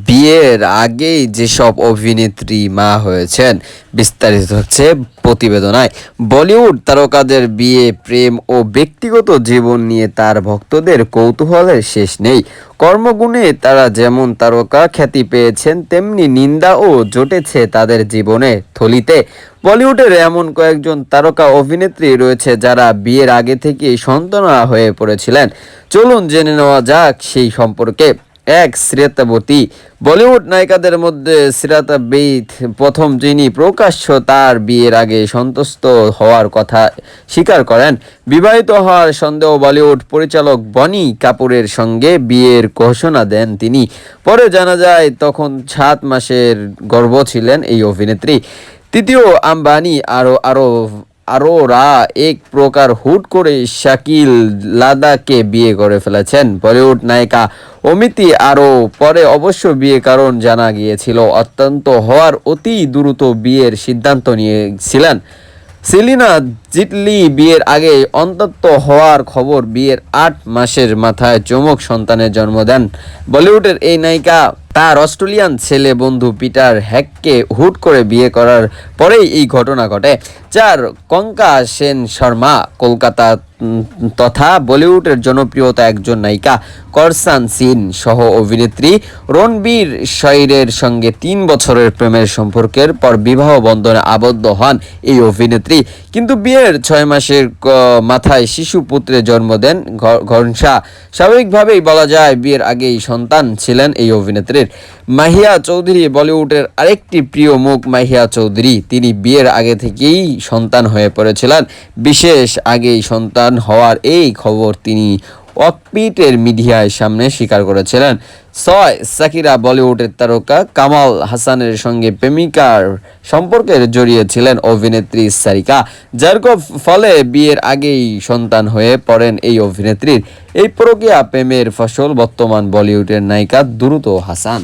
বিয়ের আগেই যেসব অভিনেত্রী মা হয়েছেন বিস্তারিত হচ্ছে প্রতিবেদনায়। বলিউড তারকাদের বিয়ে, প্রেম ও ব্যক্তিগত জীবন নিয়ে তার ভক্তদের কৌতূহলের শেষ নেই। কর্মগুণে তারা যেমন তারকা খ্যাতি পেয়েছেন, তেমনি নিন্দাও জটেছে তাদের জীবনে থলিতে। বলিউডের এমন কয়েকজন তারকা অভিনেত্রী রয়েছে যারা বিয়ের আগে থেকেই সন্তানা হয়ে পড়েছিলেন। চলুন জেনে নেওয়া যাক সেই সম্পর্কে। এক, শ্রেতাবতী। বলিউড নায়িকাদের মধ্যে শ্রেতাবতী প্রথম, যিনি প্রকাশ্য তার বিয়ের আগে সন্তুষ্ট হওয়ার কথা স্বীকার করেন। বিবাহিত হওয়ার সন্দেহ বলিউড পরিচালক বনি কাপুরের সঙ্গে বিয়ের ঘোষণা দেন তিনি। পরে জানা যায় তখন 7 মাসের গর্ভ ছিলেন এই অভিনেত্রী। তৃতীয়, আম্বানি আরোরা এক প্রকার হুট করে শাকিল লাদাকে বিয়ে করে ফেলেছেন। বলিউড নায়িকা অমিতি আরও পরে অবশ্য বিয়ে কারণ জানা গিয়েছিল অত্যন্ত হওয়ার অতি দ্রুত বিয়ের সিদ্ধান্ত নিয়েছিলেন। সেলিনা জিটলি বিয়ের আগে অন্তত হওয়ার খবর বিয়ের 8 মাসের মাথায় চমক সন্তানের জন্ম দেন। বলিউডের এই নায়িকা তার অস্ট্রেলিয়ান ছেলে বন্ধু পিটার হ্যাককে হুট করে বিয়ে করার পরেই এই ঘটনা ঘটে। 4, কঙ্কা সেন শর্মা। কলকাতা তথা বলিউডের জনপ্রিয়তা একজন নায়িকা করসান সিন সহ অভিনেত্রী রণবীর শৈরের সঙ্গে 3 বছরের প্রেমের সম্পর্কের পর বিবাহ বন্ধনে আবদ্ধ হন এই অভিনেত্রী। কিন্তু বিয়ের 6 মাসের মাথায় শিশু পুত্রের জন্ম দেন ঘনশা। স্বাভাবিকভাবেই বলা যায় বিয়ের আগেই সন্তান ছিলেন এই অভিনেত্রীর। মাহিয়া চৌধুরী। বলিউডের আরেকটি প্রিয় মুখ মাহিয়া চৌধুরী। তিনি বিয়ের আগে থেকেই সন্তান হয়ে পড়েছিলেন। বিশেষ আগেই সন্তান হওয়ার এই খবর তিনি অকপিটের মিডিয়ার সামনে স্বীকার করেছিলেন। 6, সাকিরা। বলিউডের তারকা কামাল হাসানের সঙ্গে প্রেমিকার সম্পর্কে জড়িয়েছিলেন অভিনেত্রী সারিকা, যার ফলে বিয়ের আগেই সন্তান হয়ে পড়েন এই অভিনেত্রীর। এই প্রক্রিয়া প্রেমের ফসল বর্তমান বলিউডের নায়িকা দ্রুত হাসান।